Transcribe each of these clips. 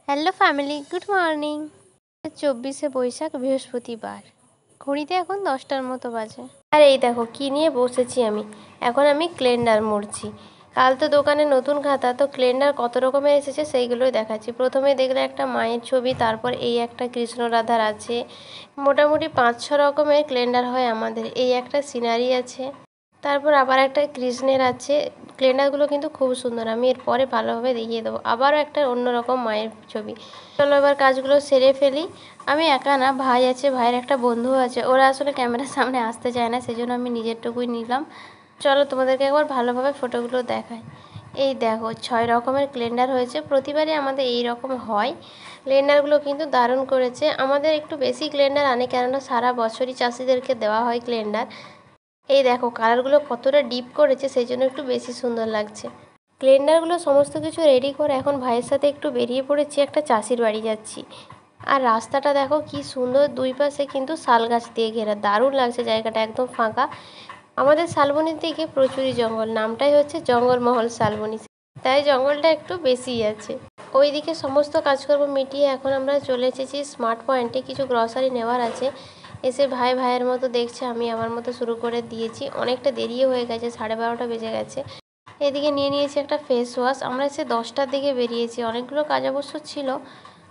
Hello family, good morning. 24শে বৈশাখ বৃহস্পতিবার। ঘড়িতে এখন 10টার মতো বাজে। আর এই দেখো কি নিয়ে বসেছি আমি। এখন আমি ক্যালেন্ডার মুড়ছি। কাল তো দোকানে নতুন খাতা, তো ক্যালেন্ডার কত রকমের এসেছে সেইগুলোই দেখাচ্ছি। প্রথমে দেখলে একটা মায়ের ছবি, তারপর এই একটা কৃষ্ণ রাধার আছে। মোটামুটি 5-6 রকমের ক্যালেন্ডার হয় আমাদের। এই একটা সিনারি আছে, তারপর আবার একটা কৃষ্ণের আছে। ক্যালেন্ডারগুলো কিন্তু খুব সুন্দর, আমি এরপরে ভালোভাবে দেখিয়ে দেবো। আবারও একটা অন্যরকম মায়ের ছবি। চলো এবার কাজগুলো সেরে ফেলি। আমি একা না, ভাই আছে, ভাইয়ের একটা বন্ধু আছে। ওরা আসলে ক্যামেরার সামনে আসতে চায় না, সেই জন্য আমি নিজেরটুকুই নিলাম। চলো তোমাদেরকে একবার ভালোভাবে ফটোগুলো দেখাই। এই দেখো 6 রকমের ক্যালেন্ডার হয়েছে। প্রতিবারই আমাদের এই রকম হয়। ক্যালেন্ডারগুলো কিন্তু দারুণ করেছে। আমাদের একটু বেশি ক্যালেন্ডার আনে, কেননা সারা বছরই চাষিদেরকে দেওয়া হয় ক্যালেন্ডার। এই দেখো কালারগুলো কতটা ডিপ করেছে, সেই জন্য একটু বেশি সুন্দর লাগছে। ক্যালেন্ডারগুলো সমস্ত কিছু রেডি করে এখন ভাইয়ের সাথে একটু বেরিয়ে পড়েছি, একটা চাষির বাড়ি যাচ্ছি। আর রাস্তাটা দেখো কি সুন্দর, দুই পাশে কিন্তু শাল গাছ দিয়ে ঘেরা, দারুণ লাগছে জায়গাটা, একদম ফাঁকা। আমাদের শালবনির দিকে প্রচুরই জঙ্গল, নামটাই হচ্ছে জঙ্গলমহল শালবনি, তাই জঙ্গলটা একটু বেশিই আছে। ওইদিকে সমস্ত কাজকর্ম মিটিয়ে এখন আমরা চলে এসেছি স্মার্ট পয়েন্টে, কিছু গ্রসারি নেওয়ার আছে। এসে ভাই ভাইয়ের মতো দেখছে, আমি আমার মতো শুরু করে দিয়েছি। অনেকটা দেরিও হয়ে গেছে, 12:30টা বেজে গেছে। এদিকে নিয়ে নিয়েছি একটা ফেস ওয়াশ। আমরা সে 10টার দিকে বেরিয়েছি, অনেকগুলো কাজ অবশ্য ছিল,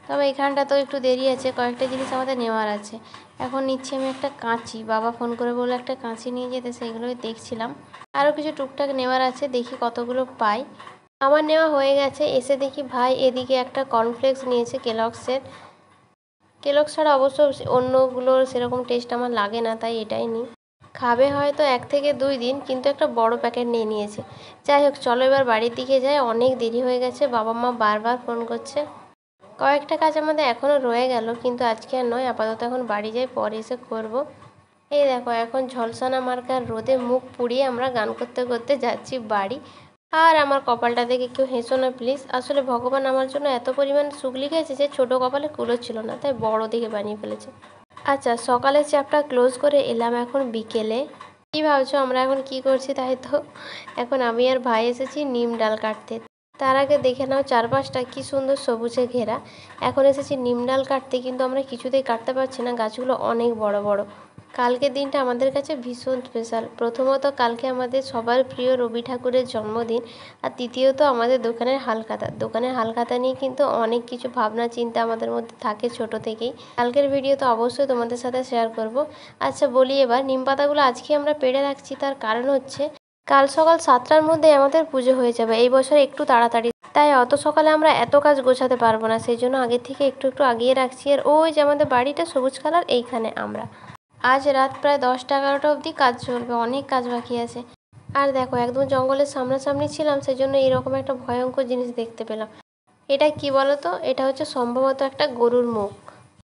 তবে এখানটা তো একটু দেরি আছে, কয়েকটা জিনিস আমাদের নেওয়ার আছে। এখন নিচ্ছি আমি একটা কাঁচি, বাবা ফোন করে বললো একটা কাঁচি নিয়ে যেতে, সেইগুলোই দেখছিলাম। আরও কিছু টুকটাক নেওয়ার আছে, দেখি কতগুলো পাই। আমার নেওয়া হয়ে গেছে। এসে দেখি ভাই এদিকে একটা কর্নফ্লেক্স নিয়েছে কেলগসের। কেলগস ছাড়া অবশ্য অন্যগুলোর সেরকম টেস্ট আমার লাগে না, তাই এটাই নিই। খাবে হয়তো 1 থেকে 2 দিন, কিন্তু একটা বড় প্যাকেট নিয়ে নিয়েছে। যাই হোক চলো এবার বাড়ির দিকে যাই, অনেক দেরি হয়ে গেছে, বাবা মা বারবার ফোন করছে। কয়েকটা কাজ আমাদের এখনও রয়ে গেল, কিন্তু আজকে আর নয়, আপাতত এখন বাড়ি যাই, পরে এসে করব। এই দেখো এখন ঝলসানা মার্কার রোদে মুখ পুড়িয়ে আমরা গান করতে করতে যাচ্ছি বাড়ি। আর আমার কপালটা দেখে কেউ হেসো না প্লিজ। আসলে ভগবান আমার জন্য এত পরিমাণ সুখ লিখেছে যে ছোটো কপালে কুলো ছিল না, তাই বড় দিকে বানিয়ে ফেলেছে। আচ্ছা, সকালের চ্যাপটা ক্লোজ করে এলাম এখন বিকেলে। কী ভাবছো আমরা এখন কি করছি, তাই তো? এখন আমি আর ভাই এসেছি নিম ডাল কাটতে। তার আগে দেখে নাও চারপাশটা কি সুন্দর সবুজে ঘেরা। এখন এসেছি নিম ডাল কাটতে, কিন্তু আমরা কিছুতেই কাটতে পারছি না, গাছগুলো অনেক বড় বড়। কালকের দিনটা আমাদের কাছে ভীষণ স্পেশাল। প্রথমত কালকে আমাদের সবার প্রিয় রবি ঠাকুরের জন্মদিন, আর দ্বিতীয়ত আমাদের দোকানের হালখাতা। দোকানের হালখাতা নিয়ে কিন্তু অনেক কিছু ভাবনা চিন্তা আমাদের মধ্যে থাকে ছোট থেকেই। কালকের ভিডিও তো অবশ্যই তোমাদের সাথে শেয়ার করব। আচ্ছা বলি, এবার নিম পাতাগুলো আজকে আমরা পেড়ে রাখছি, তার কারণ হচ্ছে কাল সকাল 7টার মধ্যে আমাদের পুজো হয়ে যাবে। এই বছর একটু তাড়াতাড়ি, তাই অত সকালে আমরা এত কাজ গোছাতে পারবো না, সেই জন্য আগের থেকে একটু একটু আগিয়ে রাখছি। আর ওই যে আমাদের বাড়িটা সবুজ কালার, এইখানে আমরা আজ রাত প্রায় 10টা-11টা অবধি কাজ চলবে, অনেক কাজ বাকি আছে। আর দেখো একদম জঙ্গলের সামনাসামনি ছিলাম, সেজন্য এইরকম একটা ভয়ঙ্কর জিনিস দেখতে পেলাম। এটা কি বলো তো? এটা হচ্ছে সম্ভবত একটা গরুর মুখ।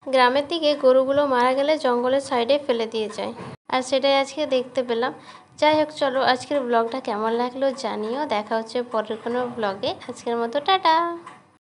গ্রামের দিকে গরুগুলো মারা গেলে জঙ্গলের সাইডে ফেলে দিয়ে যায়, আর সেটাই আজকে দেখতে পেলাম। যাই হোক চলো, আজকের ব্লগটা কেমন লাগলো জানিও। দেখা হচ্ছে পরের কোনো ব্লগে। আজকের মতো টাটা।